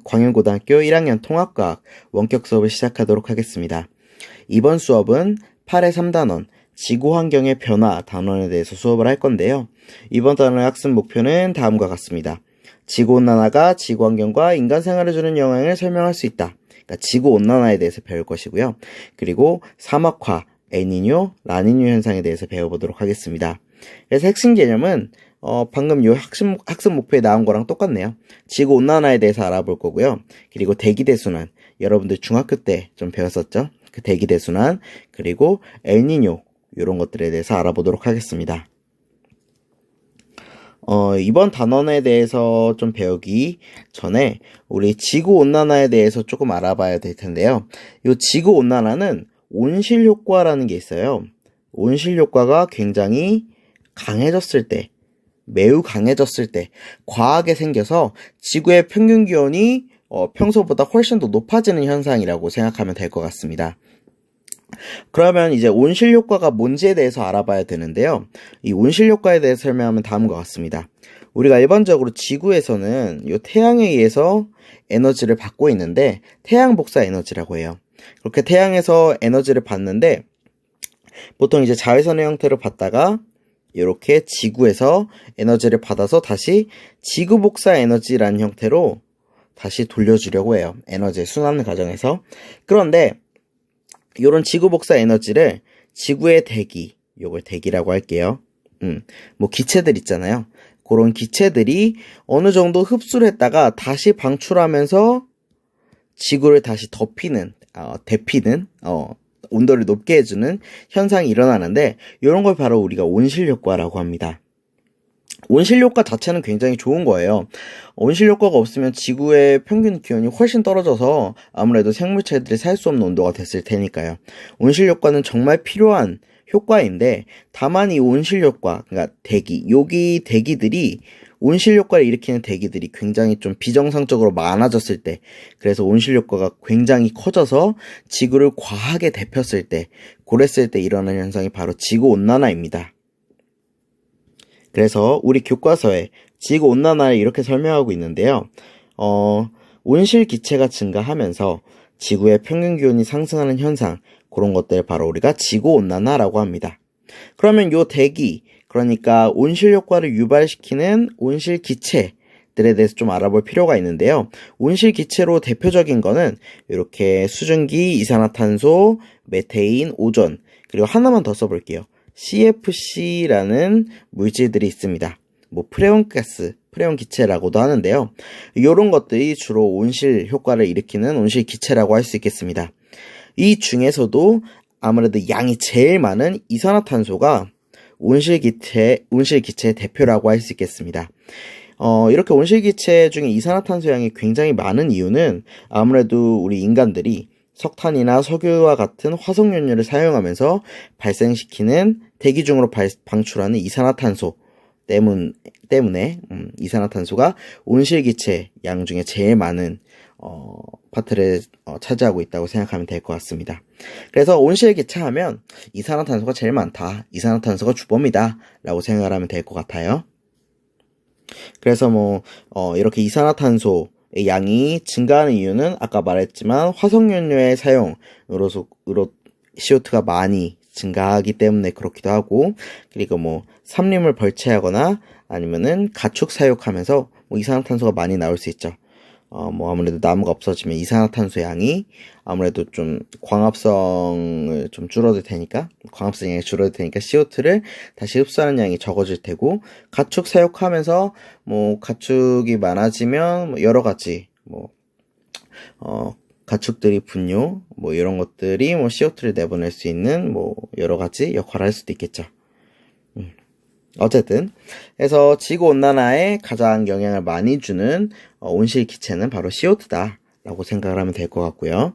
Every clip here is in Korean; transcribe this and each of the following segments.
광양고등학교 1학년 통합과학 원격 수업을 시작하도록 하겠습니다. 이번 수업은 8의 3단원 지구환경의 변화 단원에 대해서 수업을 할 건데요. 이번 단원의 학습 목표는 다음과 같습니다. 지구온난화가 지구환경과 인간 생활에 주는 영향을 설명할 수 있다. 그러니까 지구온난화에 대해서 배울 것이고요. 그리고 사막화, 엘니뇨, 라니뇨 현상에 대해서 배워보도록 하겠습니다. 그래서 핵심 개념은 방금 요 학습 목표에 나온 거랑 똑같네요. 지구온난화에 대해서 알아볼 거고요. 그리고 대기대순환, 여러분들 중학교 때 좀 배웠었죠? 그 대기대순환, 그리고 엘니뇨, 이런 것들에 대해서 알아보도록 하겠습니다. 이번 단원에 대해서 좀 배우기 전에 우리 지구온난화에 대해서 조금 알아봐야 될 텐데요. 이 지구온난화는 온실효과라는 게 있어요. 온실효과가 굉장히 강해졌을 때, 매우 강해졌을 때 과하게 생겨서 지구의 평균 기온이 평소보다 훨씬 더 높아지는 현상이라고 생각하면 될 것 같습니다. 그러면 이제 온실효과가 뭔지에 대해서 알아봐야 되는데요. 이 온실효과에 대해서 설명하면 다음과 같습니다. 우리가 일반적으로 지구에서는 이 태양에 의해서 에너지를 받고 있는데 태양 복사 에너지라고 해요. 그렇게 태양에서 에너지를 받는데 보통 이제 자외선의 형태로 받다가 이렇게 지구에서 에너지를 받아서 다시 지구 복사 에너지라는 형태로 다시 돌려주려고 해요. 에너지의 순환 과정에서. 그런데 이런 지구 복사 에너지를 지구의 대기, 요걸 대기라고 할게요. 뭐 기체들 있잖아요. 그런 기체들이 어느 정도 흡수를 했다가 다시 방출하면서 지구를 다시 데피는, 온도를 높게 해주는 현상이 일어나는데 이런 걸 바로 우리가 온실효과라고 합니다. 온실효과 자체는 굉장히 좋은 거예요. 온실효과가 없으면 지구의 평균 기온이 훨씬 떨어져서 아무래도 생물체들이 살 수 없는 온도가 됐을 테니까요. 온실효과는 정말 필요한 효과인데 다만 이 온실효과, 그러니까 여기 대기들이 온실효과를 일으키는 대기들이 굉장히 좀 비정상적으로 많아졌을 때, 그래서 온실효과가 굉장히 커져서 지구를 과하게 데폈을 때, 그랬을 때 일어나는 현상이 바로 지구온난화입니다. 그래서 우리 교과서에 지구온난화를 이렇게 설명하고 있는데요. 온실 기체가 증가하면서 지구의 평균 기온이 상승하는 현상, 그런 것들 바로 우리가 지구온난화라고 합니다. 그러면 요 대기, 그러니까 온실효과를 유발시키는 온실 기체들에 대해서 좀 알아볼 필요가 있는데요. 온실 기체로 대표적인 거는 이렇게 수증기, 이산화탄소, 메테인, 오존, 그리고 하나만 더 써볼게요. CFC라는 물질들이 있습니다. 뭐 프레온 기체라고도 하는데요. 이런 것들이 주로 온실 효과를 일으키는 온실 기체라고 할 수 있겠습니다. 이 중에서도 아무래도 양이 제일 많은 이산화탄소가 온실 기체의 대표라고 할 수 있겠습니다. 이렇게 온실 기체 중에 이산화탄소 양이 굉장히 많은 이유는 아무래도 우리 인간들이 석탄이나 석유와 같은 화석연료를 사용하면서 발생시키는 대기 중으로 방출하는 이산화탄소 때문에 이산화탄소가 온실기체 양 중에 제일 많은 파트를 차지하고 있다고 생각하면 될 것 같습니다. 그래서 온실기체 하면 이산화탄소가 제일 많다, 이산화탄소가 주범이다 라고 생각을 하면 될 것 같아요. 그래서 이렇게 이산화탄소 양이 증가하는 이유는 아까 말했지만 화석연료의 사용으로 CO2가 많이 증가하기 때문에 그렇기도 하고, 그리고 산림을 벌채하거나 아니면은 가축 사육하면서 이산화탄소가 많이 나올 수 있죠. 아무래도 나무가 없어지면 이산화탄소 양이 아무래도 좀 광합성이 줄어들 테니까 CO2를 다시 흡수하는 양이 적어질 테고, 가축 사육하면서 가축이 많아지면 여러 가지 가축들이 분뇨 이런 것들이 CO2를 내보낼 수 있는 여러 가지 역할을 할 수도 있겠죠. 어쨌든 그래서 지구온난화에 가장 영향을 많이 주는 온실 기체는 바로 CO2다 라고 생각을 하면 될 것 같고요.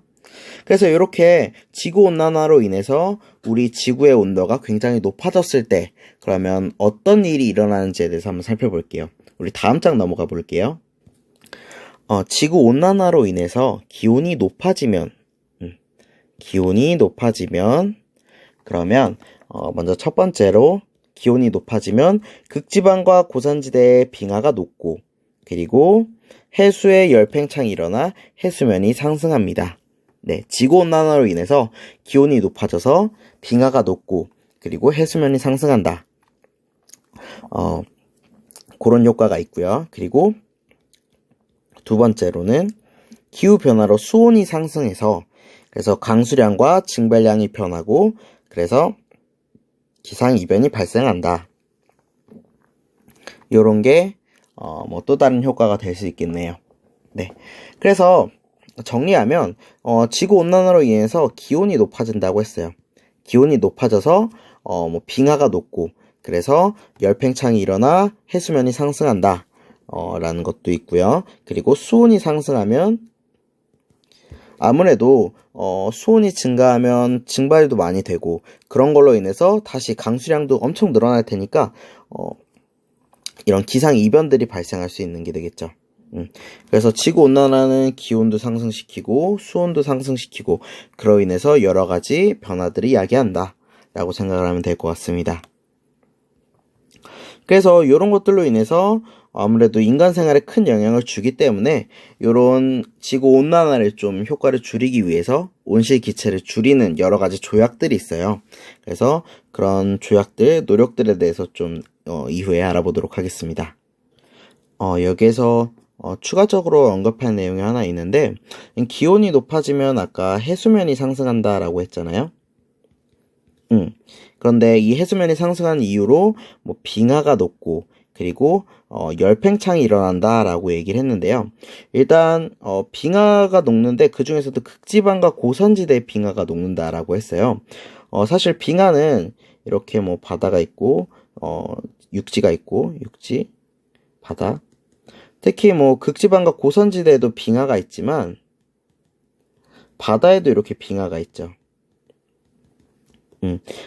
그래서 이렇게 지구온난화로 인해서 우리 지구의 온도가 굉장히 높아졌을 때 그러면 어떤 일이 일어나는지에 대해서 한번 살펴볼게요. 우리 다음 장 넘어가 볼게요. 지구온난화로 인해서 기온이 높아지면 그러면 먼저 첫 번째로 기온이 높아지면 극지방과 고산지대의 빙하가 녹고, 그리고 해수의 열팽창이 일어나 해수면이 상승합니다. 네, 지구온난화로 인해서 기온이 높아져서 빙하가 녹고 그리고 해수면이 상승한다. 그런 효과가 있고요. 그리고 두 번째로는 기후변화로 수온이 상승해서 그래서 강수량과 징발량이 변하고 그래서 기상이변이 발생한다. 요런 게 또 다른 효과가 될 수 있겠네요. 네. 그래서 정리하면 지구온난화로 인해서 기온이 높아진다고 했어요. 기온이 높아져서 빙하가 녹고 그래서 열팽창이 일어나 해수면이 상승한다. 라는 것도 있고요. 그리고 수온이 상승하면 아무래도 수온이 증가하면 증발도 많이 되고 그런 걸로 인해서 다시 강수량도 엄청 늘어날 테니까 이런 기상 이변들이 발생할 수 있는 게 되겠죠. 그래서 지구온난화는 기온도 상승시키고 수온도 상승시키고 그로 인해서 여러 가지 변화들이 야기한다 라고 생각을 하면 될 것 같습니다. 그래서 이런 것들로 인해서 아무래도 인간 생활에 큰 영향을 주기 때문에 이런 지구 온난화를 좀 효과를 줄이기 위해서 온실 기체를 줄이는 여러 가지 조약들이 있어요. 그래서 그런 조약들, 노력들에 대해서 좀 이후에 알아보도록 하겠습니다. 여기에서 추가적으로 언급할 내용이 하나 있는데 기온이 높아지면 아까 해수면이 상승한다라고 했잖아요. 그런데 이 해수면이 상승한 이유로 뭐 빙하가 녹고 그리고 열팽창이 일어난다라고 얘기를 했는데요. 일단 빙하가 녹는데 그 중에서도 극지방과 고산지대의 빙하가 녹는다라고 했어요. 사실 빙하는 이렇게 뭐 바다가 있고 육지가 있고 육지, 바다. 특히 뭐 극지방과 고산지대에도 빙하가 있지만 바다에도 이렇게 빙하가 있죠.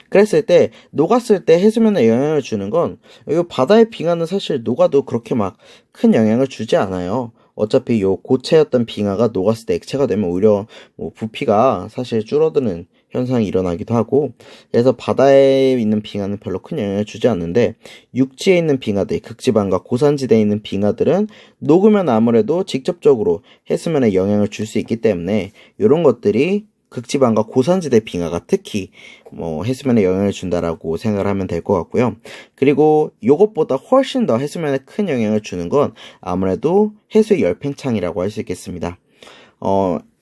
그랬을 때 녹았을 때 해수면에 영향을 주는 건 이 바다의 빙하는 사실 녹아도 그렇게 막 큰 영향을 주지 않아요. 어차피 요 고체였던 빙하가 녹았을 때 액체가 되면 오히려 뭐 부피가 사실 줄어드는 현상이 일어나기도 하고 그래서 바다에 있는 빙하는 별로 큰 영향을 주지 않는데 육지에 있는 빙하들, 극지방과 고산지대에 있는 빙하들은 녹으면 아무래도 직접적으로 해수면에 영향을 줄 수 있기 때문에 이런 것들이 극지방과 고산지대 빙하가 특히 해수면에 영향을 준다라고 생각을 하면 될 것 같고요. 그리고 이것보다 훨씬 더 해수면에 큰 영향을 주는 건 아무래도 해수의 열팽창이라고 할 수 있겠습니다.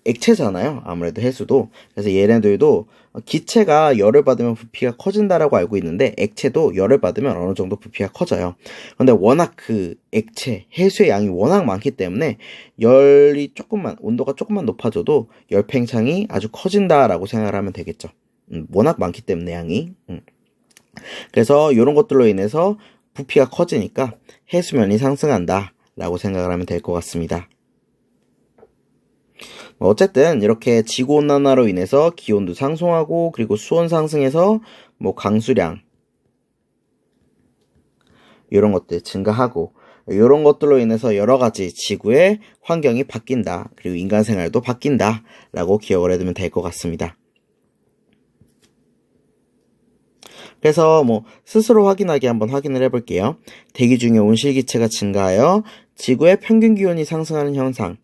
액체잖아요. 아무래도 해수도. 그래서 얘네들도 기체가 열을 받으면 부피가 커진다라고 알고 있는데 액체도 열을 받으면 어느 정도 부피가 커져요. 근데 워낙 그 액체, 해수의 양이 워낙 많기 때문에 온도가 조금만 높아져도 열팽창이 아주 커진다라고 생각을 하면 되겠죠. 워낙 많기 때문에 양이. 그래서 이런 것들로 인해서 부피가 커지니까 해수면이 상승한다라고 생각을 하면 될 것 같습니다. 어쨌든 이렇게 지구온난화로 인해서 기온도 상승하고 그리고 수온 상승해서 뭐 강수량 이런 것들 증가하고 이런 것들로 인해서 여러 가지 지구의 환경이 바뀐다. 그리고 인간 생활도 바뀐다. 라고 기억을 해두면 될 것 같습니다. 그래서 스스로 확인하게 한번 확인을 해볼게요. 대기 중에 온실기체가 증가하여 지구의 평균 기온이 상승하는 현상.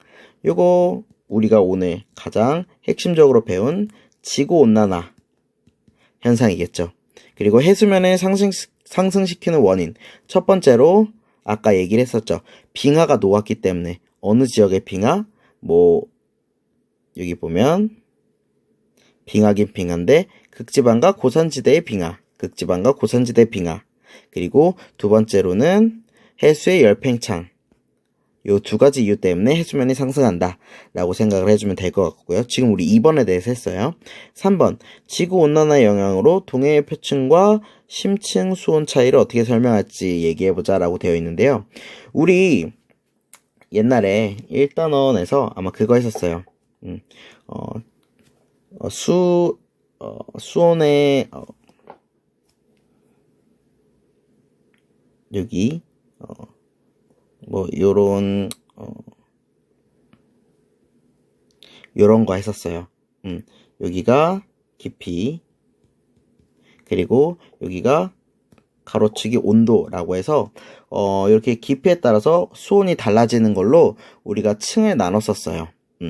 요거 우리가 오늘 가장 핵심적으로 배운 지구온난화 현상이겠죠. 그리고 해수면을 상승시키는 원인. 첫 번째로 아까 얘기를 했었죠. 빙하가 녹았기 때문에 어느 지역의 빙하? 여기 보면 빙하긴 빙하인데 극지방과 고산지대의 빙하. 극지방과 고산지대 빙하. 그리고 두 번째로는 해수의 열팽창. 요 두 가지 이유 때문에 해수면이 상승한다 라고 생각을 해주면 될 것 같고요. 지금 우리 2번에 대해서 했어요. 3번 지구온난화 영향으로 동해의 표층과 심층 수온 차이를 어떻게 설명할지 얘기해보자 라고 되어 있는데요. 우리 옛날에 1단원에서 아마 그거 했었어요. 수온의 여기 요런 거 했었어요. 여기가 깊이, 그리고 여기가 가로치기 온도라고 해서 이렇게 깊이에 따라서 수온이 달라지는 걸로 우리가 층을 나눴었어요.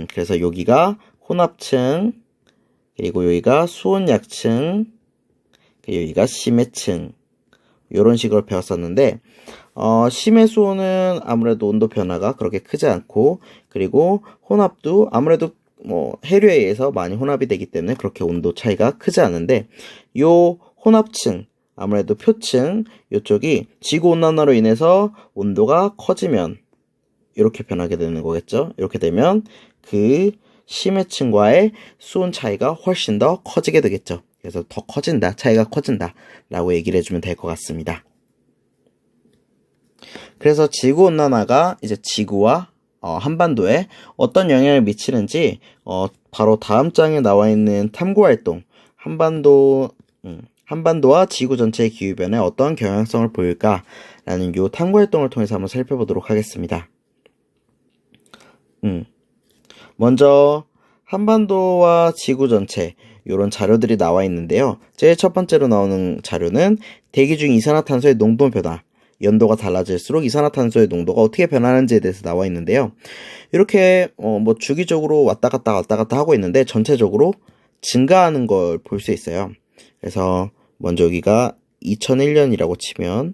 그래서 여기가 혼합층, 그리고 여기가 수온 약층, 그리고 여기가 심해층, 이런 식으로 배웠었는데 심해 수온은 아무래도 온도 변화가 그렇게 크지 않고, 그리고 혼합도 아무래도 뭐 해류에 의해서 많이 혼합이 되기 때문에 그렇게 온도 차이가 크지 않은데, 요 혼합층, 아무래도 표층 이쪽이 지구온난화로 인해서 온도가 커지면 이렇게 변하게 되는 거겠죠. 이렇게 되면 그 심해층과의 수온 차이가 훨씬 더 커지게 되겠죠. 그래서 더 커진다, 차이가 커진다 라고 얘기를 해주면 될 것 같습니다. 그래서 지구온난화가 이제 지구와 한반도에 어떤 영향을 미치는지 바로 다음 장에 나와 있는 탐구활동, 한반도와 지구 전체의 기후변화에 어떤 경향성을 보일까라는 요 탐구활동을 통해서 한번 살펴보도록 하겠습니다. 먼저 한반도와 지구 전체 이런 자료들이 나와 있는데요. 제일 첫 번째로 나오는 자료는 대기 중 이산화탄소의 농도 변화, 연도가 달라질수록 이산화탄소의 농도가 어떻게 변하는지에 대해서 나와 있는데요. 이렇게 뭐 주기적으로 왔다 갔다 하고 있는데 전체적으로 증가하는 걸 볼 수 있어요. 그래서 먼저 여기가 2001년이라고 치면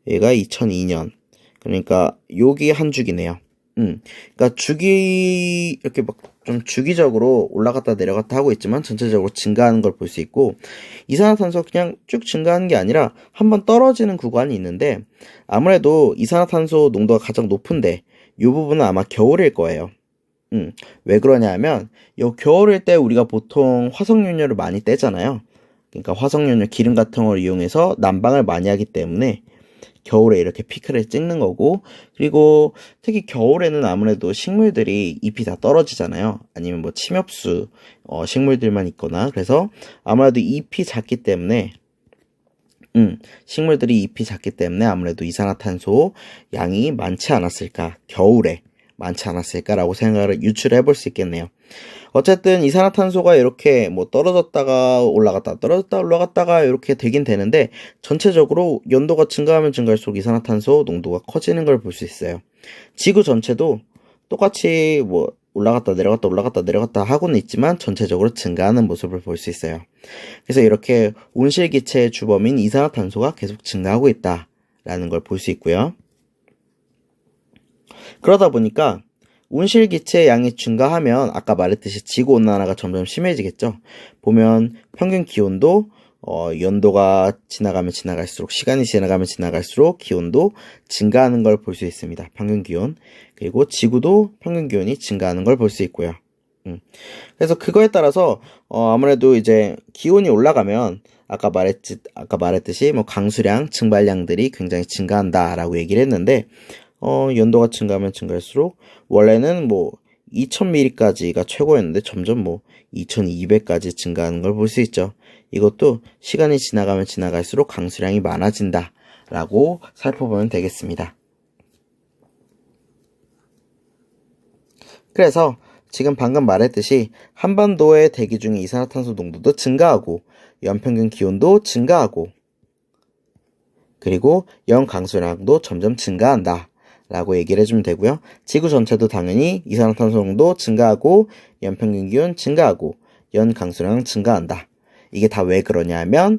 얘가 2002년, 그러니까 여기 한 주기네요. 그러니까 이렇게 막 좀 주기적으로 올라갔다 내려갔다 하고 있지만 전체적으로 증가하는 걸 볼 수 있고, 이산화탄소 그냥 쭉 증가하는 게 아니라 한번 떨어지는 구간이 있는데, 아무래도 이산화탄소 농도가 가장 높은데 이 부분은 아마 겨울일 거예요. 왜 그러냐 하면 요 겨울일 때 우리가 보통 화석연료를 많이 떼잖아요. 그러니까 화석연료 기름 같은 걸 이용해서 난방을 많이 하기 때문에 겨울에 이렇게 피크를 찍는 거고, 그리고 특히 겨울에는 아무래도 식물들이 잎이 다 떨어지잖아요. 아니면 뭐 침엽수 식물들만 있거나, 그래서 아무래도 잎이 작기 때문에 식물들이 잎이 작기 때문에 아무래도 이산화탄소 양이 많지 않았을까, 겨울에 많지 않았을까라고 생각을 유출해 볼 수 있겠네요. 어쨌든 이산화탄소가 이렇게 뭐 떨어졌다가 올라갔다가 이렇게 되긴 되는데, 전체적으로 연도가 증가하면 증가할수록 이산화탄소 농도가 커지는 걸 볼 수 있어요. 지구 전체도 똑같이 뭐 올라갔다 내려갔다 하고는 있지만 전체적으로 증가하는 모습을 볼 수 있어요. 그래서 이렇게 온실기체의 주범인 이산화탄소가 계속 증가하고 있다라는 걸 볼 수 있고요. 그러다 보니까 온실기체의 양이 증가하면 아까 말했듯이 지구온난화가 점점 심해지겠죠. 보면 평균 기온도 연도가 지나가면 지나갈수록, 시간이 지나가면 지나갈수록 기온도 증가하는 걸 볼 수 있습니다. 평균 기온. 그리고 지구도 평균 기온이 증가하는 걸 볼 수 있고요. 그래서 그거에 따라서 아무래도 이제 기온이 올라가면 아까 말했듯이 뭐 강수량, 증발량들이 굉장히 증가한다라고 얘기를 했는데, 연도가 증가하면 증가할수록 원래는 뭐 2000mm까지가 최고였는데 점점 뭐 2200까지 증가하는 걸 볼 수 있죠. 이것도 시간이 지나가면 지나갈수록 강수량이 많아진다 라고 살펴보면 되겠습니다. 그래서 지금 방금 말했듯이 한반도의 대기 중의 이산화탄소 농도도 증가하고 연평균 기온도 증가하고, 그리고 연 강수량도 점점 증가한다 라고 얘기를 해주면 되고요. 지구 전체도 당연히 이산화탄소 농도 증가하고 연평균 기온 증가하고 연 강수량 증가한다. 이게 다 왜 그러냐 하면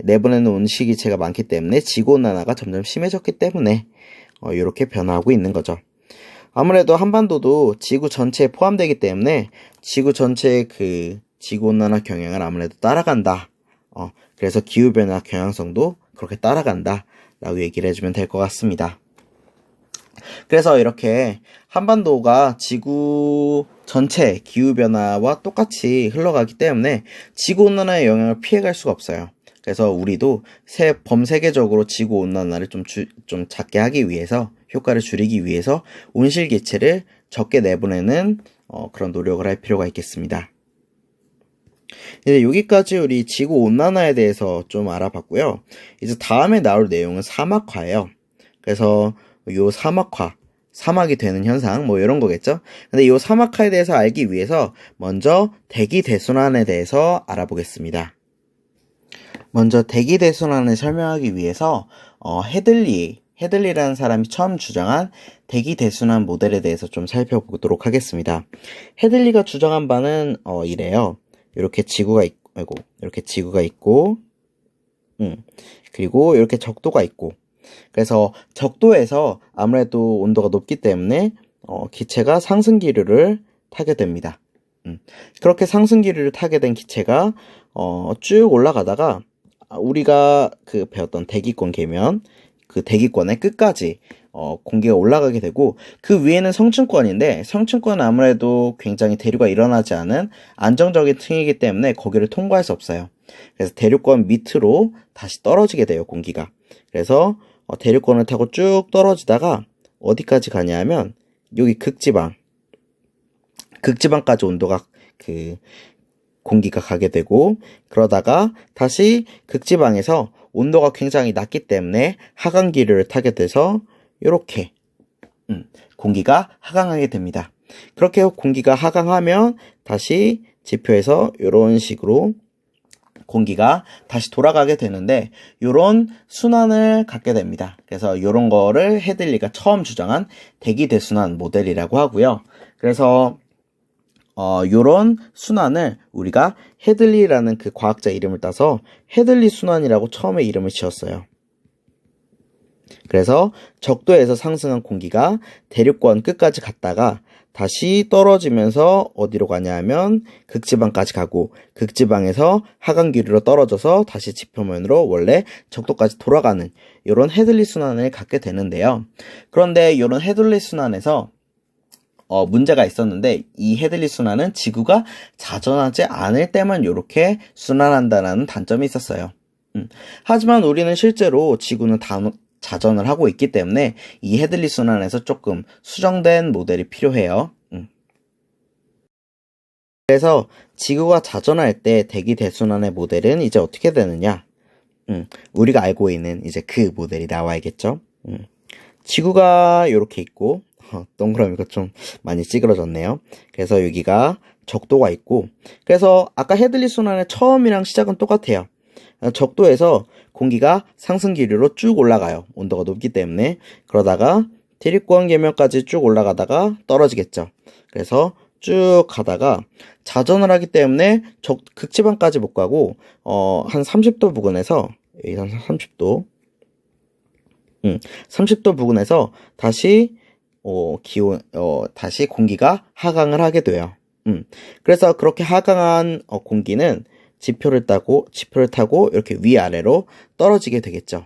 내보내는 온실기체가 많기 때문에 지구온난화가 점점 심해졌기 때문에 이렇게 변화하고 있는 거죠. 아무래도 한반도도 지구 전체에 포함되기 때문에 지구 전체의 그 지구온난화 경향을 아무래도 따라간다. 그래서 기후변화 경향성도 그렇게 따라간다 라고 얘기를 해주면 될 것 같습니다. 그래서 이렇게 한반도가 지구 전체 기후변화와 똑같이 흘러가기 때문에 지구온난화의 영향을 피해갈 수가 없어요. 그래서 우리도 범세계적으로 지구온난화를 좀 작게 하기 위해서, 효과를 줄이기 위해서 온실기체를 적게 내보내는 그런 노력을 할 필요가 있겠습니다. 이제 여기까지 우리 지구온난화에 대해서 좀 알아봤고요. 이제 다음에 나올 내용은 사막화예요. 그래서 요 사막이 되는 현상, 뭐 이런 거겠죠. 근데 요 사막화에 대해서 알기 위해서 먼저 대기 대순환에 대해서 알아보겠습니다. 먼저 대기대순환을 설명하기 위해서 헤들리라는 사람이 처음 주장한 대기대순환 모델에 대해서 좀 살펴보도록 하겠습니다. 헤들리가 주장한 바는 이래요. 이렇게 지구가 있고, 그리고 이렇게 적도가 있고, 그래서 적도에서 아무래도 온도가 높기 때문에 기체가 상승 기류를 타게 됩니다. 그렇게 상승 기류를 타게 된 기체가 쭉 올라가다가 우리가 배웠던 대기권 계면 그 대기권의 끝까지 공기가 올라가게 되고, 그 위에는 성층권인데 성층권은 아무래도 굉장히 대류가 일어나지 않은 안정적인 층이기 때문에 거기를 통과할 수 없어요. 그래서 대류권 밑으로 다시 떨어지게 돼요, 공기가. 그래서 대류권을 타고 쭉 떨어지다가 어디까지 가냐 하면 여기 극지방까지 온도가 공기가 가게 되고, 그러다가 다시 극지방에서 온도가 굉장히 낮기 때문에 하강 기류를 타게 돼서 이렇게 공기가 하강하게 됩니다. 그렇게 공기가 하강하면 다시 지표에서 이런 식으로 공기가 다시 돌아가게 되는데, 이런 순환을 갖게 됩니다. 그래서 이런 거를 헤들리가 처음 주장한 대기대순환 모델이라고 하고요. 그래서 요런 순환을 우리가 헤들리라는 그 과학자 이름을 따서 헤들리 순환이라고 처음에 이름을 지었어요. 그래서 적도에서 상승한 공기가 대류권 끝까지 갔다가 다시 떨어지면서 어디로 가냐 하면 극지방까지 가고, 극지방에서 하강 기류로 떨어져서 다시 지표면으로 원래 적도까지 돌아가는 요런 헤들리 순환을 갖게 되는데요. 그런데 요런 헤들리 순환에서 문제가 있었는데, 이 헤들리 순환은 지구가 자전하지 않을 때만 이렇게 순환한다는 단점이 있었어요. 하지만 우리는 실제로 지구는 자전을 하고 있기 때문에 이 헤들리 순환에서 조금 수정된 모델이 필요해요. 그래서 지구가 자전할 때 대기 대순환의 모델은 이제 어떻게 되느냐? 우리가 알고 있는 이제 그 모델이 나와야겠죠. 지구가 이렇게 있고, 동그라미가 좀 많이 찌그러졌네요. 그래서 여기가 적도가 있고, 그래서 아까 헤들리 순환의 처음이랑 시작은 똑같아요. 적도에서 공기가 상승 기류로 쭉 올라가요. 온도가 높기 때문에. 그러다가 대류권 계면까지 쭉 올라가다가 떨어지겠죠. 그래서 쭉 가다가 자전을 하기 때문에 극지방까지 못 가고 한 30도 부근에서, 여기 한 30도 부근에서 다시 다시 공기가 하강을 하게 돼요. 그래서 그렇게 하강한 공기는 지표를 타고 이렇게 위아래로 떨어지게 되겠죠.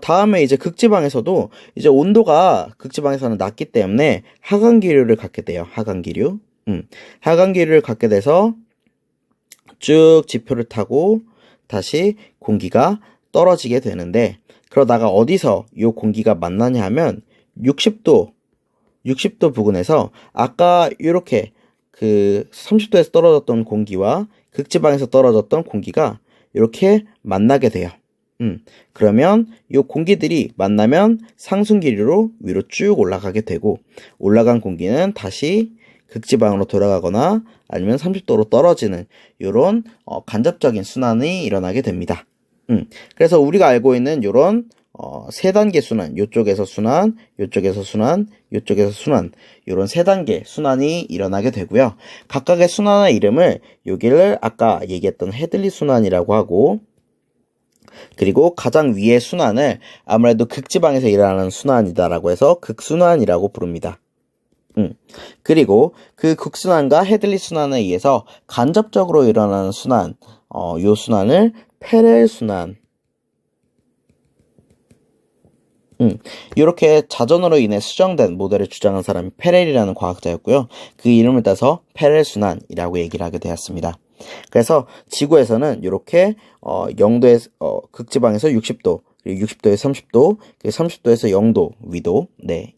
다음에 이제 극지방에서도 이제 온도가 극지방에서는 낮기 때문에 하강 기류를 갖게 돼요. 하강 기류를 갖게 돼서 쭉 지표를 타고 다시 공기가 떨어지게 되는데, 그러다가 어디서 이 공기가 만나냐 하면 60도 부근에서 아까 이렇게 30도에서 떨어졌던 공기와 극지방에서 떨어졌던 공기가 이렇게 만나게 돼요. 그러면 이 공기들이 만나면 상승 기류로 위로 쭉 올라가게 되고, 올라간 공기는 다시 극지방으로 돌아가거나 아니면 30도로 떨어지는 이런 간접적인 순환이 일어나게 됩니다. 그래서 우리가 알고 있는 이런 세 단계 순환, 요쪽에서 순환, 요쪽에서 순환, 요쪽에서 순환, 이런 세 단계 순환이 일어나게 되고요. 각각의 순환의 이름을 여기를 아까 얘기했던 헤들리 순환이라고 하고, 그리고 가장 위의 순환을 아무래도 극지방에서 일어나는 순환이다라고 해서 극순환이라고 부릅니다. 그리고 그 극순환과 헤들리 순환에 의해서 간접적으로 일어나는 순환, 요 순환을 페렐 순환. 이렇게 자전으로 인해 수정된 모델을 주장한 사람이 페렐이라는 과학자였고요. 그 이름을 따서 페렐 순환이라고 얘기를 하게 되었습니다. 그래서 지구에서는 이렇게 0도에서 극지방에서 60도, 그리고 60도에서 30도, 그리고 30도에서 0도 위도,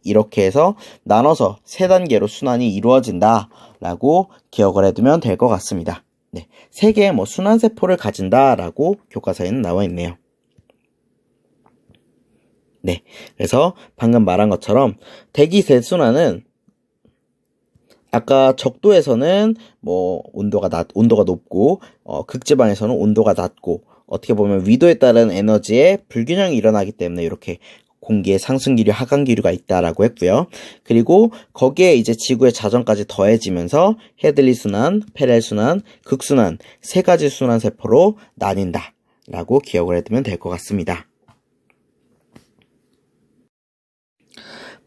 이렇게 해서 나눠서 세 단계로 순환이 이루어진다라고 기억을 해두면 될 것 같습니다. 세 개의 순환 세포를 가진다라고 교과서에는 나와 있네요. 그래서 방금 말한 것처럼 대기 대순환은 아까 적도에서는 뭐 온도가 높고 극지방에서는 온도가 낮고 어떻게 보면 위도에 따른 에너지의 불균형이 일어나기 때문에 이렇게 공기에 상승기류, 하강기류가 있다라고 했고요. 그리고 거기에 이제 지구의 자전까지 더해지면서 헤들리 순환, 페렐 순환, 극순환 세 가지 순환 세포로 나뉜다라고 기억을 해두면 될 것 같습니다.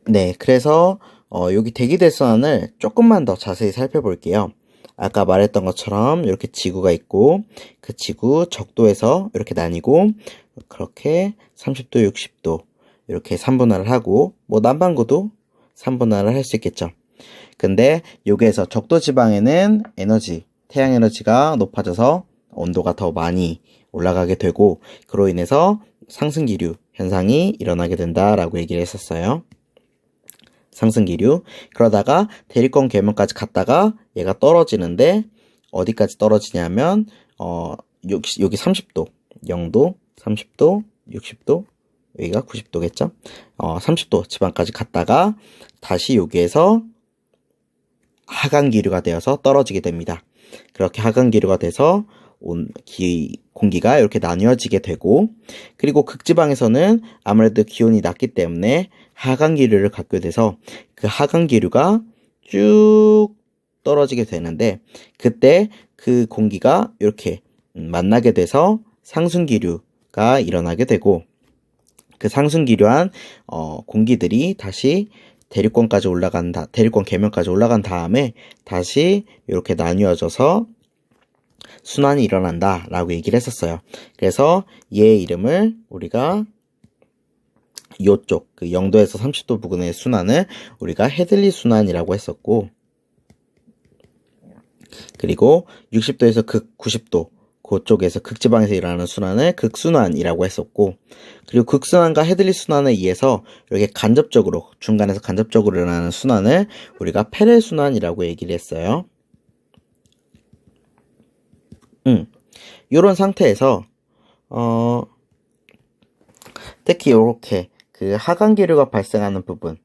네, 그래서 여기 대기대순환을 조금만 더 자세히 살펴볼게요. 아까 말했던 것처럼 이렇게 지구가 있고 그 지구 적도에서 이렇게 나뉘고 그렇게 30도, 60도 이렇게 3분할을 하고 뭐 남반구도 3분할을 할 수 있겠죠. 근데 여기에서 적도 지방에는 태양 에너지가 높아져서 온도가 더 많이 올라가게 되고 그로 인해서 상승기류 현상이 일어나게 된다라고 얘기를 했었어요. 상승기류. 그러다가 대립권 계면까지 갔다가 얘가 떨어지는데 어디까지 떨어지냐면 여기 30도, 0도, 30도, 60도, 여기가 90도겠죠? 30도 지방까지 갔다가 다시 여기에서 하강기류가 되어서 떨어지게 됩니다. 그렇게 하강기류가 돼서 공기가 이렇게 나뉘어지게 되고 그리고 극지방에서는 아무래도 기온이 낮기 때문에 하강기류를 갖게 돼서 그 하강기류가 쭉 떨어지게 되는데 그때 그 공기가 이렇게 만나게 돼서 상승기류가 일어나게 되고 그 상승기류한 공기들이 다시 대륙권 계면까지 올라간 다음에 다시 이렇게 나뉘어져서 순환이 일어난다라고 얘기를 했었어요. 그래서 얘의 이름을 우리가 요쪽 그 0도에서 30도 부근의 순환을 우리가 헤들리 순환이라고 했었고 그리고 60도에서 90도 그쪽에서 극지방에서 일어나는 순환을 극순환이라고 했었고 그리고 극순환과 헤들리 순환에 의해서 이렇게 중간에서 간접적으로 일어나는 순환을 우리가 페렐 순환이라고 얘기를 했어요. 이런 상태에서 특히 이렇게 그 하강기류가 발생하는 부분,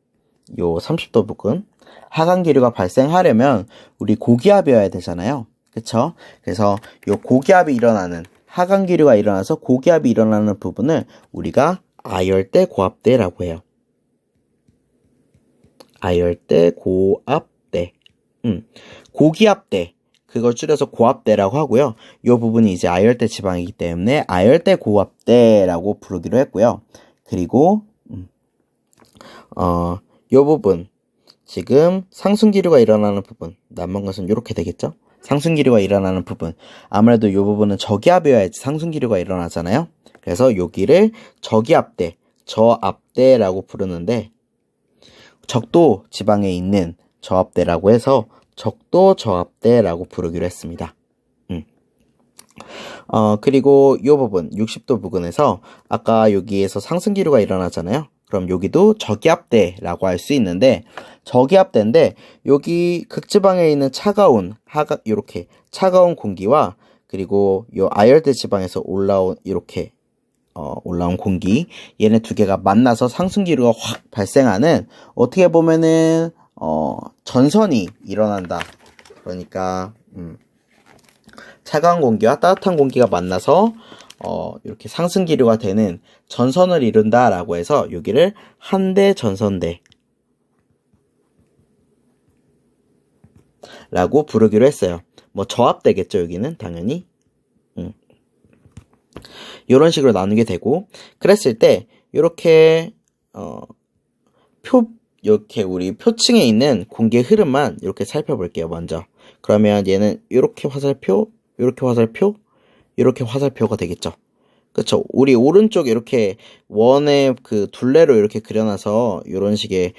요 30도 부근 하강기류가 발생하려면 우리 고기압이어야 되잖아요. 그쵸? 그래서 요 고기압이 일어나는 하강기류가 일어나서 고기압이 일어나는 부분을 우리가 아열대 고압대라고 해요. 아열대 고압대. 고기압대. 그걸 줄여서 고압대라고 하고요. 이 부분이 이제 아열대 지방이기 때문에 아열대 고압대라고 부르기로 했고요. 그리고 이 부분 지금 상승기류가 일어나는 부분 남은 것은 이렇게 되겠죠. 상승기류가 일어나는 부분 아무래도 이 부분은 저기압이어야지 상승기류가 일어나잖아요. 그래서 여기를 저기압대, 저압대라고 부르는데 적도 지방에 있는 저압대라고 해서 적도 저압대라고 부르기로 했습니다. 그리고 이 부분 60도 부근에서 아까 여기에서 상승기류가 일어나잖아요. 그럼 여기도 저기압대라고 할 수 있는데 저기압대인데 여기 극지방에 있는 이렇게 차가운 공기와 그리고 요 아열대 지방에서 올라온 공기 얘네 두 개가 만나서 상승기류가 확 발생하는 어떻게 보면은 전선이 일어난다. 그러니까 차가운 공기와 따뜻한 공기가 만나서 이렇게 상승기류가 되는 전선을 이룬다라고 해서 여기를 한대 전선대 라고 부르기로 했어요. 뭐 저압되겠죠 여기는 당연히. 이런 식으로 나누게 되고 그랬을 때 이렇게 이렇게 우리 표층에 있는 공기의 흐름만 이렇게 살펴볼게요. 먼저 그러면 얘는 이렇게 화살표 이렇게 화살표 이렇게 화살표가 되겠죠. 그쵸? 우리 오른쪽 이렇게 원의 그 둘레로 이렇게 그려놔서 이런 식의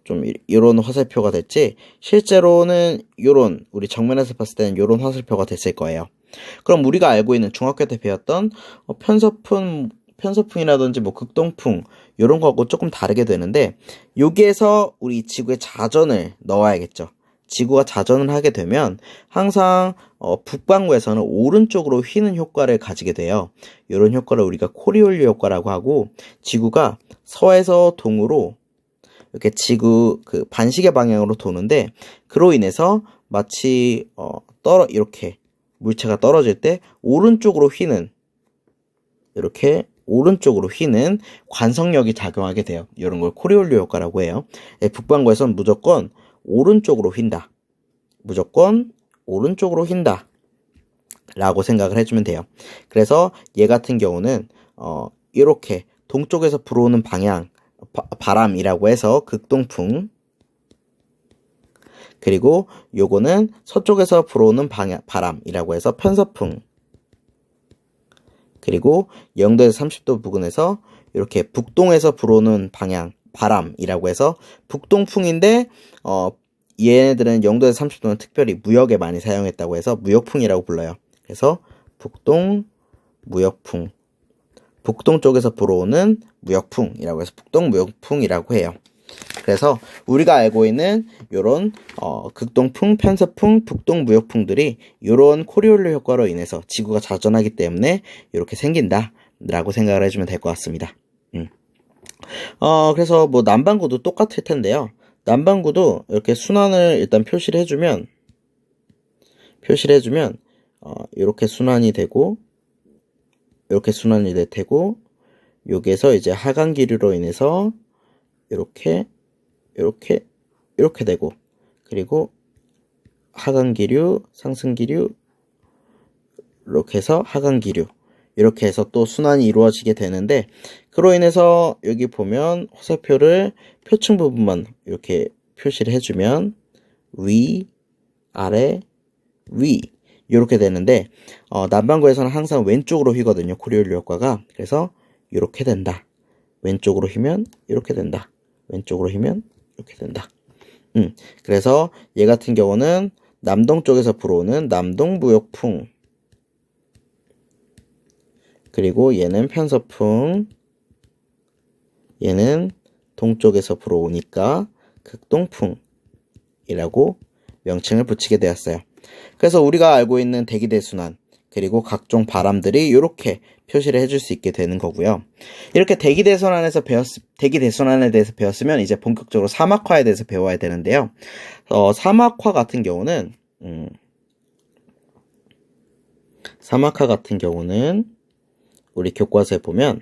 좀 이런 화살표가 됐지 실제로는 요런 우리 정면에서 봤을 때는 요런 화살표가 됐을 거예요. 그럼 우리가 알고 있는 중학교 때 배웠던 편서풍이라든지 뭐 극동풍 이런 거하고 조금 다르게 되는데 여기에서 우리 지구의 자전을 넣어야겠죠. 지구가 자전을 하게 되면 항상 북반구에서는 오른쪽으로 휘는 효과를 가지게 돼요. 이런 효과를 우리가 코리올류 효과라고 하고 지구가 서에서 동으로 이렇게 지구 그 반시계 방향으로 도는데, 그로 인해서 마치 이렇게 물체가 떨어질 때 오른쪽으로 휘는, 이렇게 오른쪽으로 휘는 관성력이 작용하게 돼요. 이런 걸 코리올류 효과라고 해요. 북반구에서는 무조건 오른쪽으로 휜다. 무조건 오른쪽으로 휜다 라고 생각을 해주면 돼요. 그래서 얘 같은 경우는 이렇게 동쪽에서 불어오는 방향, 바람이라고 해서 극동풍, 그리고 요거는 서쪽에서 불어오는 바람이라고 해서 편서풍, 그리고 0도에서 30도 부근에서 이렇게 북동에서 불어오는 방향, 바람이라고 해서 북동풍인데, 얘네들은 0도에서 30도는 특별히 무역에 많이 사용했다고 해서 무역풍이라고 불러요. 그래서 북동 무역풍, 북동 쪽에서 불어오는 무역풍이라고 해서 북동 무역풍이라고 해요. 그래서 우리가 알고 있는 요런 극동풍, 편서풍, 북동 무역풍들이 요런 코리올류 효과로 인해서 지구가 자전하기 때문에 이렇게 생긴다 라고 생각을 해주면 될 것 같습니다. 그래서 뭐 남반구도 똑같을 텐데요. 남반구도 이렇게 순환을 일단 표시를 해주면 이렇게 순환이 되고, 이렇게 순환이 될 테고, 여기에서 이제 하강 기류로 인해서 이렇게 되고, 그리고 하강 기류, 상승 기류, 이렇게 해서 하강 기류, 이렇게 해서 또 순환이 이루어지게 되는데, 그로 인해서 여기 보면 화살표를 표층 부분만 이렇게 표시를 해주면 위, 아래, 위 이렇게 되는데, 남반구에서는 항상 왼쪽으로 휘거든요, 코리올류 효과가. 그래서 이렇게 된다. 왼쪽으로 휘면 이렇게 된다. 왼쪽으로 휘면 이렇게 된다. 그래서 얘 같은 경우는 남동쪽에서 불어오는 남동무역풍, 그리고 얘는 편서풍, 얘는 동쪽에서 불어오니까 극동풍이라고 명칭을 붙이게 되었어요. 그래서 우리가 알고 있는 대기대순환, 그리고 각종 바람들이 이렇게 표시를 해줄 수 있게 되는 거고요. 이렇게 대기대순환에 대해서 배웠으면 이제 본격적으로 사막화에 대해서 배워야 되는데요. 사막화 같은 경우는 우리 교과서에 보면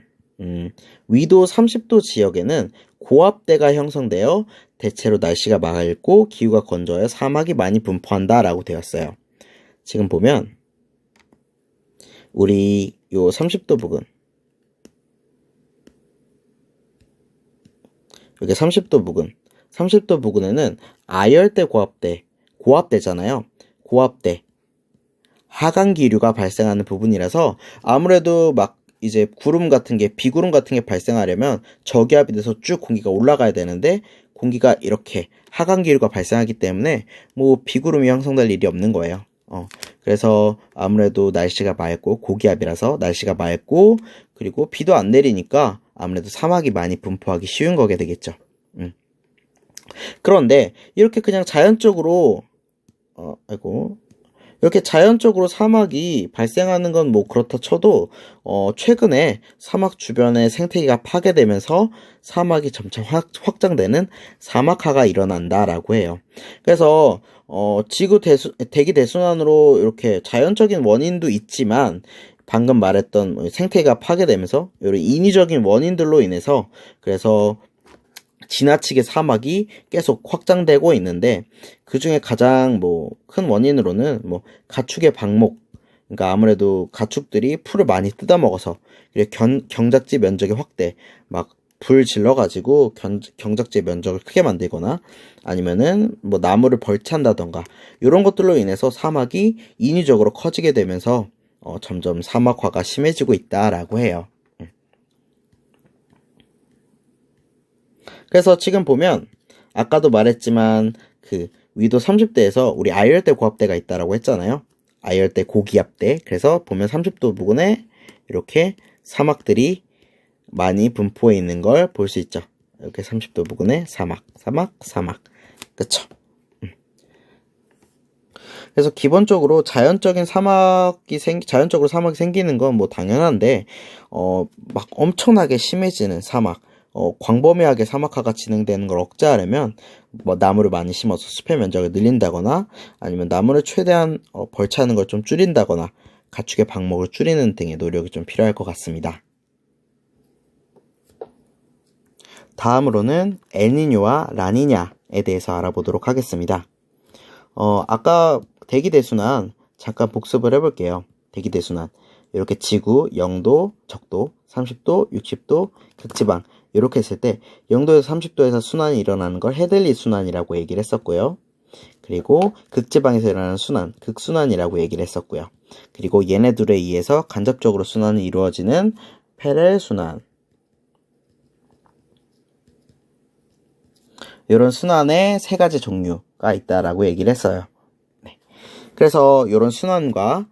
위도 30도 지역에는 고압대가 형성되어 대체로 날씨가 맑고 기후가 건조하여 사막이 많이 분포한다 라고 되었어요. 지금 보면 우리 요 30도 부근, 여기 30도 부근에는 아열대 고압대잖아요. 고압대 하강 기류가 발생하는 부분이라서 아무래도 막 이제 비구름 같은 게 발생하려면 저기압이 돼서 쭉 공기가 올라가야 되는데, 공기가 이렇게 하강 기류가 발생하기 때문에 뭐 비구름이 형성될 일이 없는 거예요. 그래서 아무래도 날씨가 맑고 고기압이라서 날씨가 맑고, 그리고 비도 안 내리니까 아무래도 사막이 많이 분포하기 쉬운 거게 되겠죠. 그런데 이렇게 그냥 자연적으로 이렇게 자연적으로 사막이 발생하는 건 뭐 그렇다 쳐도 최근에 사막 주변의 생태계가 파괴되면서 사막이 점차 확장되는 사막화가 일어난다라고 해요. 그래서 대기 대순환으로 이렇게 자연적인 원인도 있지만, 방금 말했던 생태계가 파괴되면서 이런 인위적인 원인들로 인해서 그래서 지나치게 사막이 계속 확장되고 있는데, 그 중에 가장 큰 원인으로는 가축의 방목, 그러니까 아무래도 가축들이 풀을 많이 뜯어먹어서 경작지 면적의 확대, 막 불 질러가지고 경작지의 면적을 크게 만들거나, 아니면은 나무를 벌채한다던가 이런 것들로 인해서 사막이 인위적으로 커지게 되면서 점점 사막화가 심해지고 있다라고 해요. 그래서 지금 보면 아까도 말했지만 그 위도 30도에서 우리 아열대 고압대가 있다라고 했잖아요. 아열대 고기압대. 그래서 보면 30도 부근에 이렇게 사막들이 많이 분포해 있는 걸 볼 수 있죠. 이렇게 30도 부근에 사막. 그쵸? 그래서 기본적으로 자연적으로 사막이 생기는 건 당연한데, 막 엄청나게 심해지는 사막, 광범위하게 사막화가 진행되는 걸 억제하려면 뭐 나무를 많이 심어서 숲의 면적을 늘린다거나 아니면 나무를 최대한 벌채하는 걸 좀 줄인다거나 가축의 방목을 줄이는 등의 노력이 좀 필요할 것 같습니다. 다음으로는 엘니뇨와 라니냐에 대해서 알아보도록 하겠습니다. 아까 대기대순환 잠깐 복습을 해볼게요. 대기대순환 이렇게 지구, 0도, 적도, 30도, 60도, 극지방 이렇게 했을 때 0도에서 30도에서 순환이 일어나는 걸 헤들리 순환이라고 얘기를 했었고요. 그리고 극지방에서 일어나는 순환, 극순환이라고 얘기를 했었고요. 그리고 얘네들에 의해서 간접적으로 순환이 이루어지는 페렐 순환. 이런 순환의 세 가지 종류가 있다라고 얘기를 했어요. 네. 그래서 이런 순환과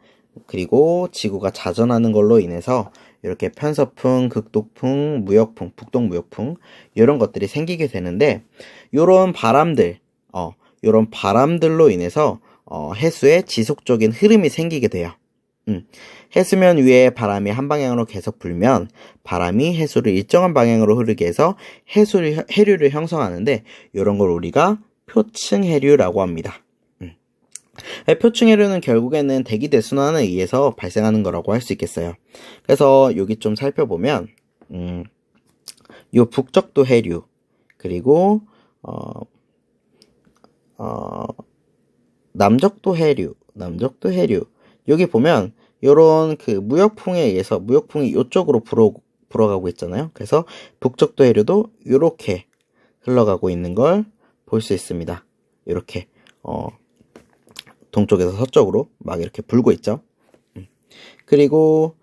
그리고 지구가 자전하는 걸로 인해서 이렇게 편서풍, 극동풍, 무역풍, 북동무역풍 이런 것들이 생기게 되는데 이런 바람들로 인해서 해수에 지속적인 흐름이 생기게 돼요. 해수면 위에 바람이 한 방향으로 계속 불면 바람이 해수를 일정한 방향으로 흐르게 해서 해류를 형성하는데 이런 걸 우리가 표층해류라고 합니다. 표층해류는 결국에는 대기대순환에 의해서 발생하는 거라고 할 수 있겠어요. 그래서 여기 좀 살펴보면 요 북적도 해류 그리고 남적도 해류 여기 보면 요런 그 무역풍에 의해서 무역풍이 이쪽으로 불어가고 있잖아요. 그래서 북적도 해류도 이렇게 흘러가고 있는 걸 볼 수 있습니다. 이렇게 동쪽에서 서쪽으로 막 이렇게 불고 있죠. 그리고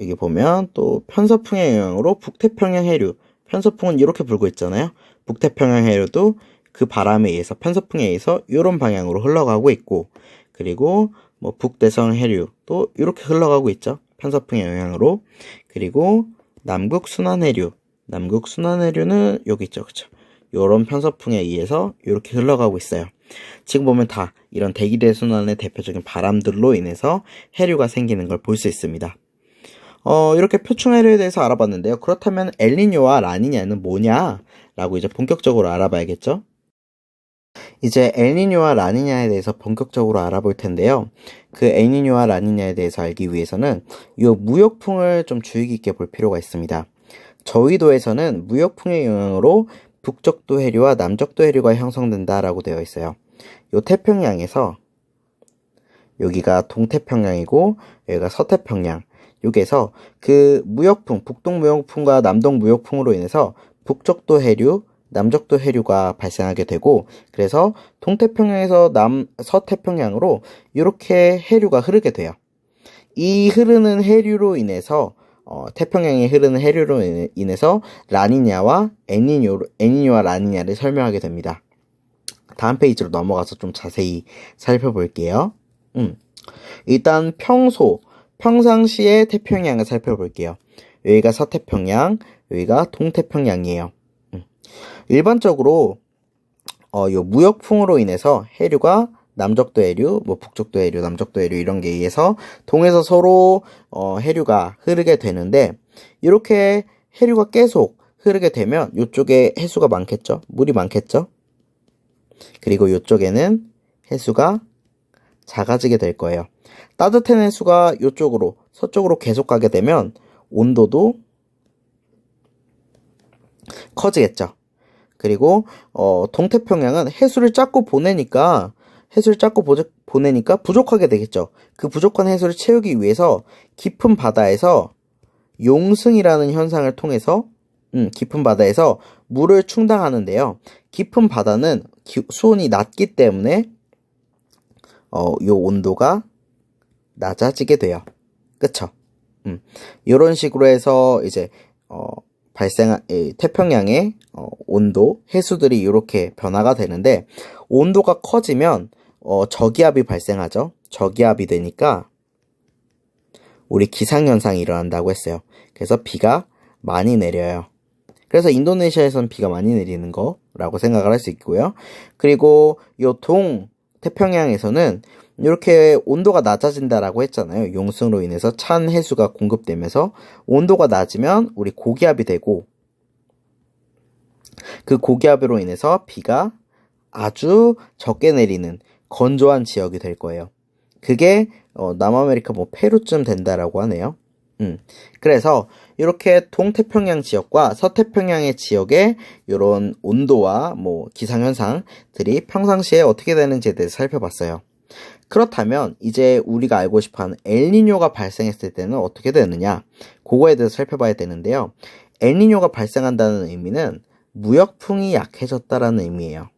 여기 보면 또 편서풍의 영향으로 북태평양 해류 편서풍은 이렇게 불고 있잖아요. 북태평양 해류도 그 바람에 의해서 편서풍에 의해서 이런 방향으로 흘러가고 있고 그리고 뭐 북대성 해류도 이렇게 흘러가고 있죠. 편서풍의 영향으로. 그리고 남극 순환 해류는 여기 있죠. 그쵸? 요런 편서풍에 의해서 이렇게 흘러가고 있어요. 지금 보면 다 이런 대기대순환의 대표적인 바람들로 인해서 해류가 생기는 걸 볼 수 있습니다. 이렇게 표층해류에 대해서 알아봤는데요. 그렇다면 엘니뇨와 라니냐는 뭐냐라고 이제 본격적으로 알아봐야겠죠. 이제 엘니뇨와 라니냐에 대해서 본격적으로 알아볼 텐데요. 그 엘니뇨와 라니냐에 대해서 알기 위해서는 이 무역풍을 좀 주의 깊게 볼 필요가 있습니다. 저위도에서는 무역풍의 영향으로 북적도 해류와 남적도 해류가 형성된다라고 되어 있어요. 요 태평양에서 여기가 동태평양이고 여기가 서태평양 여기에서 그 무역풍, 북동무역풍과 남동무역풍으로 인해서 북적도 해류, 남적도 해류가 발생하게 되고 그래서 동태평양에서 서태평양으로 이렇게 해류가 흐르게 돼요. 이 흐르는 해류로 인해서 태평양에 흐르는 해류로 인해서 라니냐와 엘니뇨와 라니냐를 설명하게 됩니다. 다음 페이지로 넘어가서 좀 자세히 살펴볼게요. 일단 평상시의 태평양을 살펴볼게요. 여기가 서태평양, 여기가 동태평양이에요. 일반적으로 요 무역풍으로 인해서 해류가 남적도 해류, 뭐 북적도 해류, 남적도 해류 이런 게 의해서 동에서 서로 해류가 흐르게 되는데 이렇게 해류가 계속 흐르게 되면 이쪽에 해수가 많겠죠? 물이 많겠죠? 그리고 이쪽에는 해수가 작아지게 될 거예요. 따뜻한 해수가 이쪽으로 서쪽으로 계속 가게 되면 온도도 커지겠죠. 그리고 동태평양은 해수를 자꾸 보내니까 부족하게 되겠죠. 그 부족한 해수를 채우기 위해서 깊은 바다에서 용승이라는 현상을 통해서 깊은 바다에서 물을 충당하는데요. 깊은 바다는 수온이 낮기 때문에 요 온도가 낮아지게 돼요. 그쵸? 이런 식으로 해서 이제 발생한 태평양의 온도, 해수들이 이렇게 변화가 되는데 온도가 커지면 저기압이 발생하죠. 저기압이 되니까 우리 기상현상이 일어난다고 했어요. 그래서 비가 많이 내려요. 그래서 인도네시아에서는 비가 많이 내리는 거라고 생각을 할 수 있고요. 그리고 요 동태평양에서는 이렇게 온도가 낮아진다라고 했잖아요. 용승으로 인해서 찬 해수가 공급되면서 온도가 낮으면 우리 고기압이 되고 그 고기압으로 인해서 비가 아주 적게 내리는 건조한 지역이 될 거예요. 그게 남아메리카 뭐 페루쯤 된다라고 하네요. 그래서 이렇게 동태평양 지역과 서태평양의 지역의 이런 온도와 뭐 기상현상들이 평상시에 어떻게 되는지에 대해서 살펴봤어요. 그렇다면 이제 우리가 알고 싶어하는 엘니뇨가 발생했을 때는 어떻게 되느냐, 그거에 대해서 살펴봐야 되는데요. 엘니뇨가 발생한다는 의미는 무역풍이 약해졌다라는 의미예요.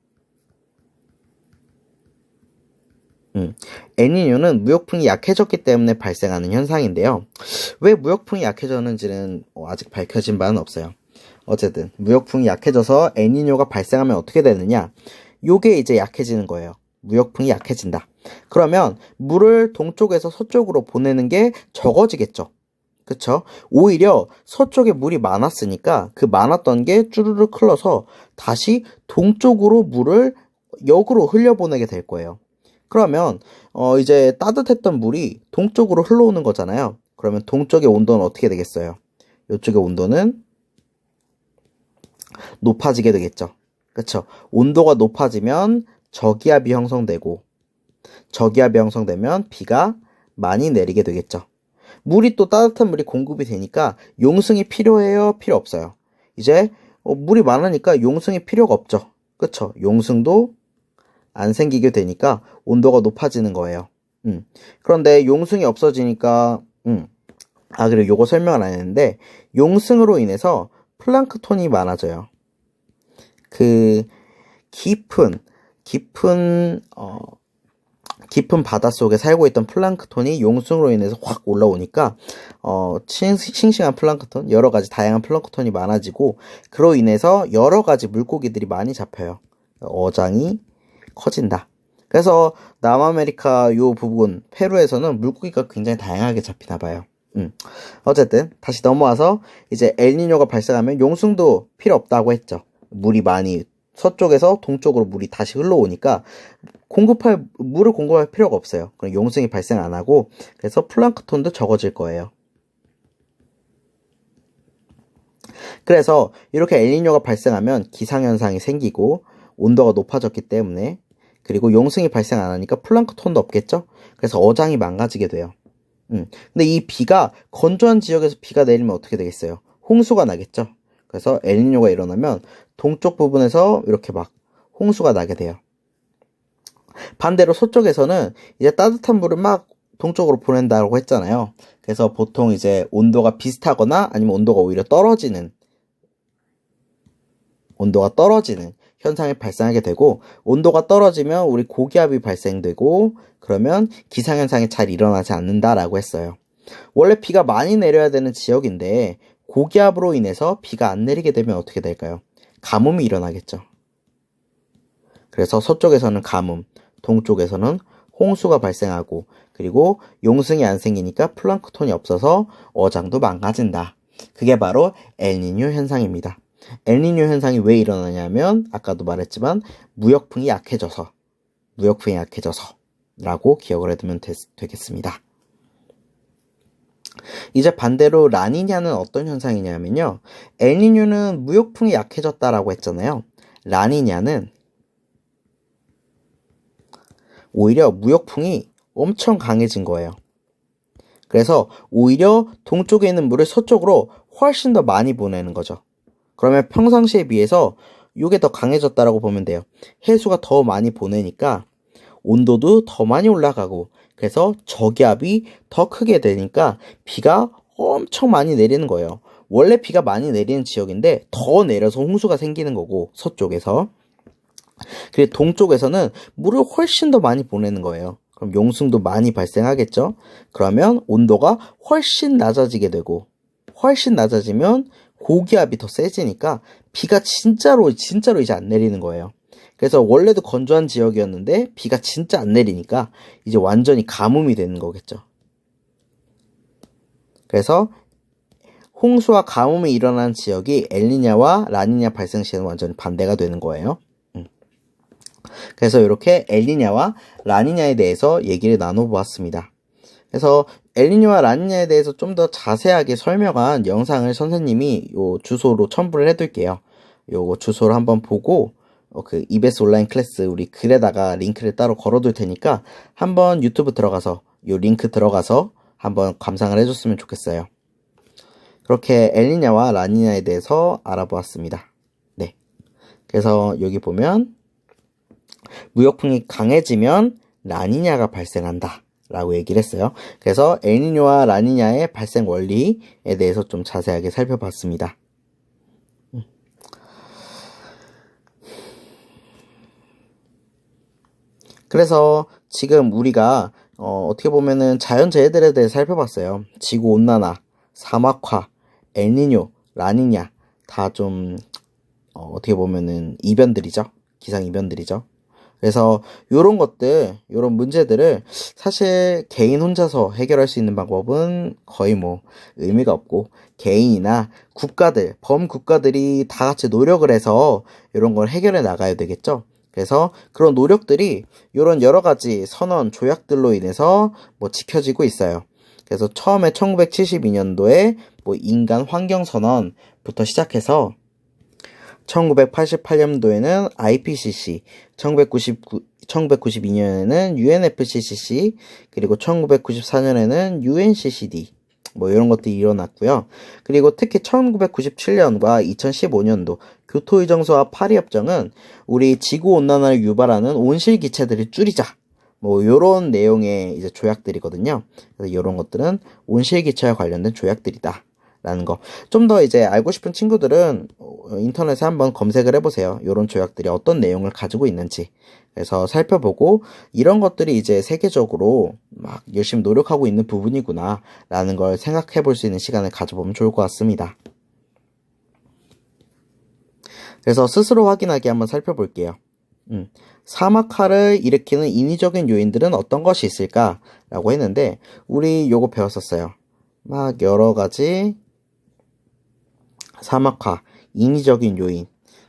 엘니뇨는 무역풍이 약해졌기 때문에 발생하는 현상인데요. 왜 무역풍이 약해졌는지는 아직 밝혀진 바는 없어요. 어쨌든 무역풍이 약해져서 엘니뇨가 발생하면 어떻게 되느냐, 요게 이제 약해지는 거예요. 무역풍이 약해진다. 그러면 물을 동쪽에서 서쪽으로 보내는 게 적어지겠죠. 그쵸? 오히려 서쪽에 물이 많았으니까 그 많았던 게 쭈르륵 흘러서 다시 동쪽으로 물을 역으로 흘려보내게 될 거예요. 그러면 이제 따뜻했던 물이 동쪽으로 흘러오는 거잖아요. 그러면 동쪽의 온도는 어떻게 되겠어요? 이쪽의 온도는 높아지게 되겠죠. 그쵸? 온도가 높아지면 저기압이 형성되고, 저기압이 형성되면 비가 많이 내리게 되겠죠. 물이 또 따뜻한 물이 공급이 되니까 용승이 필요해요? 필요 없어요? 이제 물이 많으니까 용승이 필요가 없죠. 그쵸? 용승도 안 생기게 되니까 온도가 높아지는 거예요. 그런데 용승이 없어지니까 그리고 요거 설명을 안 했는데, 용승으로 인해서 플랑크톤이 많아져요. 그 깊은 바닷속에 살고 있던 플랑크톤이 용승으로 인해서 확 올라오니까 싱싱한 플랑크톤, 여러 가지 다양한 플랑크톤이 많아지고, 그로 인해서 여러 가지 물고기들이 많이 잡혀요. 어장이 커진다. 그래서 남아메리카 요 부분 페루에서는 물고기가 굉장히 다양하게 잡히나 봐요. 어쨌든 다시 넘어와서 이제 엘니뇨가 발생하면 용승도 필요 없다고 했죠. 물이 많이 서쪽에서 동쪽으로 물이 다시 흘러오니까 물을 공급할 필요가 없어요. 그럼 용승이 발생 안 하고, 그래서 플랑크톤도 적어질 거예요. 그래서 이렇게 엘니뇨가 발생하면 기상현상이 생기고 온도가 높아졌기 때문에, 그리고 용승이 발생 안 하니까 플랑크톤도 없겠죠? 그래서 어장이 망가지게 돼요. 근데 이 비가 건조한 지역에서 비가 내리면 어떻게 되겠어요? 홍수가 나겠죠? 그래서 엘니뇨가 일어나면 동쪽 부분에서 이렇게 막 홍수가 나게 돼요. 반대로 서쪽에서는 이제 따뜻한 물을 막 동쪽으로 보낸다고 했잖아요. 그래서 보통 이제 온도가 비슷하거나 아니면 온도가 오히려 떨어지는 현상이 발생하게 되고, 온도가 떨어지면 우리 고기압이 발생되고, 그러면 기상현상이 잘 일어나지 않는다라고 했어요. 원래 비가 많이 내려야 되는 지역인데 고기압으로 인해서 비가 안 내리게 되면 어떻게 될까요? 가뭄이 일어나겠죠. 그래서 서쪽에서는 가뭄, 동쪽에서는 홍수가 발생하고, 그리고 용승이 안 생기니까 플랑크톤이 없어서 어장도 망가진다. 그게 바로 엘니뇨 현상입니다. 엘니뇨 현상이 왜 일어나냐면 아까도 말했지만 무역풍이 약해져서 라고 기억을 해두면 되겠습니다. 이제 반대로 라니냐는 어떤 현상이냐면요, 엘니뇨는 무역풍이 약해졌다라고 했잖아요. 라니냐는 오히려 무역풍이 엄청 강해진 거예요. 그래서 오히려 동쪽에 있는 물을 서쪽으로 훨씬 더 많이 보내는 거죠. 그러면 평상시에 비해서 이게 더 강해졌다라고 보면 돼요. 해수가 더 많이 보내니까 온도도 더 많이 올라가고, 그래서 저기압이 더 크게 되니까 비가 엄청 많이 내리는 거예요. 원래 비가 많이 내리는 지역인데 더 내려서 홍수가 생기는 거고, 서쪽에서. 그리고 동쪽에서는 물을 훨씬 더 많이 보내는 거예요. 그럼 용승도 많이 발생하겠죠. 그러면 온도가 훨씬 낮아지게 되고, 훨씬 낮아지면 고기압이 더 세지니까 비가 진짜로 이제 안 내리는 거예요. 그래서 원래도 건조한 지역이었는데 비가 진짜 안 내리니까 이제 완전히 가뭄이 되는 거겠죠. 그래서 홍수와 가뭄이 일어난 지역이 엘니냐와 라니냐 발생 시에는 완전히 반대가 되는 거예요. 그래서 이렇게 엘니냐와 라니냐에 대해서 얘기를 나눠보았습니다. 그래서 엘니뇨와 라니냐에 대해서 좀 더 자세하게 설명한 영상을 선생님이 요 주소로 첨부를 해둘게요. 요거 주소를 한번 보고 그 EBS 온라인 클래스 우리 글에다가 링크를 따로 걸어둘 테니까 한번 유튜브 들어가서 요 링크 들어가서 한번 감상을 해줬으면 좋겠어요. 그렇게 엘니냐와 라니냐에 대해서 알아보았습니다. 네. 그래서 여기 보면 무역풍이 강해지면 라니냐가 발생한다 라고 얘기를 했어요. 그래서 엘니뇨와 라니냐의 발생 원리에 대해서 좀 자세하게 살펴봤습니다. 그래서 지금 우리가 어떻게 보면은 자연재해들에 대해 살펴봤어요. 지구온난화, 사막화, 엘니뇨, 라니냐 다 좀 어떻게 보면은 이변들이죠. 기상 이변들이죠. 그래서 요런 것들, 요런 문제들을 사실 개인 혼자서 해결할 수 있는 방법은 거의 뭐 의미가 없고 개인이나 국가들, 범국가들이 다 같이 노력을 해서 이런 걸 해결해 나가야 되겠죠. 그래서 그런 노력들이 이런 여러 가지 선언, 조약들로 인해서 뭐 지켜지고 있어요. 그래서 처음에 1972년도에 뭐 인간 환경 선언부터 시작해서 1988년도에는 IPCC, 1992년에는 UNFCCC, 그리고 1994년에는 UNCCD, 뭐 이런 것들이 일어났고요. 그리고 특히 1997년과 2015년도 교토의정서와 파리협정은 우리 지구온난화를 유발하는 온실기체들을 줄이자. 뭐 요런 내용의 이제 조약들이거든요. 그래서 요런 것들은 온실기체와 관련된 조약들이다. 라는 거. 좀 더 이제 알고 싶은 친구들은 인터넷에 한번 검색을 해보세요. 요런 조약들이 어떤 내용을 가지고 있는지. 그래서 살펴보고 이런 것들이 이제 세계적으로 막 열심히 노력하고 있는 부분이구나 라는 걸 생각해 볼 수 있는 시간을 가져보면 좋을 것 같습니다. 그래서 스스로 확인하기 한번 살펴볼게요. 사막화를 일으키는 인위적인 요인들은 어떤 것이 있을까? 라고 했는데 우리 요거 배웠었어요. 막 여러 가지 사막화, 인위적인 요인.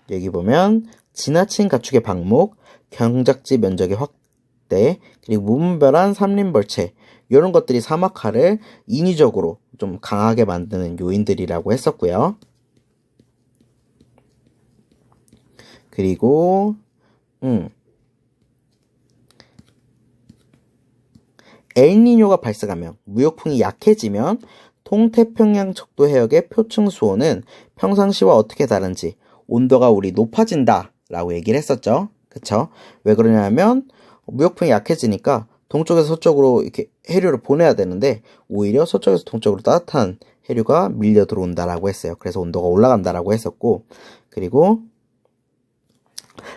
여기 보면 지나친 가축의 방목, 경작지 면적의 확대, 그리고 무분별한 산림벌채 이런 것들이 사막화를 인위적으로 좀 강하게 만드는 요인들이라고 했었고요. 그리고 엘니뇨가 발생하면 무역풍이 약해지면 동태평양 적도 해역의 표층 수온은 평상시와 어떻게 다른지 온도가 우리 높아진다 라고 얘기를 했었죠. 그쵸? 왜 그러냐면 무역풍이 약해지니까 동쪽에서 서쪽으로 이렇게 해류를 보내야 되는데 오히려 서쪽에서 동쪽으로 따뜻한 해류가 밀려 들어온다라고 했어요. 그래서 온도가 올라간다라고 했었고 그리고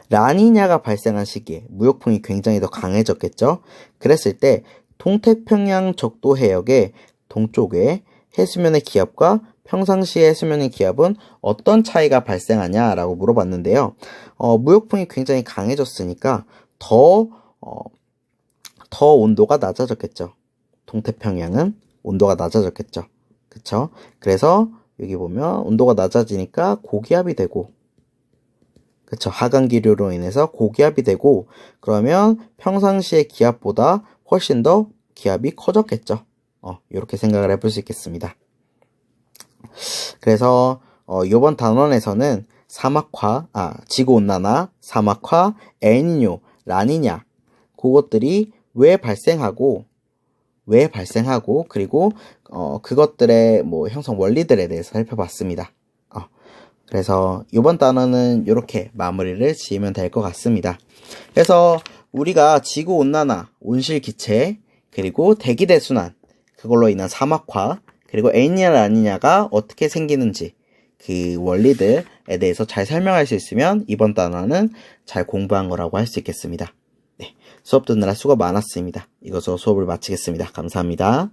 라니냐가 발생한 시기에 무역풍이 굉장히 더 강해졌겠죠. 그랬을 때 동태평양 적도 해역의 동쪽에 해수면의 기압과 평상시의 해수면의 기압은 어떤 차이가 발생하냐라고 물어봤는데요. 무역풍이 굉장히 강해졌으니까 더 온도가 낮아졌겠죠. 동태평양은 온도가 낮아졌겠죠. 그쵸? 그래서 여기 보면 온도가 낮아지니까 고기압이 되고 그쵸? 하강기류로 인해서 고기압이 되고 그러면 평상시의 기압보다 훨씬 더 기압이 커졌겠죠. 이렇게 생각을 해볼 수 있겠습니다. 그래서 이번 단원에서는 지구온난화, 사막화, 엘니뇨, 라니냐 그것들이 왜 발생하고 그리고 그것들의 뭐 형성 원리들에 대해서 살펴봤습니다. 그래서 이번 단어는 이렇게 마무리를 지으면 될 것 같습니다. 그래서 우리가 지구온난화, 온실기체, 그리고 대기대순환, 그걸로 인한 사막화, 그리고 엘니냐 라니냐가 어떻게 생기는지 그 원리들에 대해서 잘 설명할 수 있으면 이번 단어는 잘 공부한 거라고 할 수 있겠습니다. 네, 수업 듣느라 수고 많았습니다. 이것으로 수업을 마치겠습니다. 감사합니다.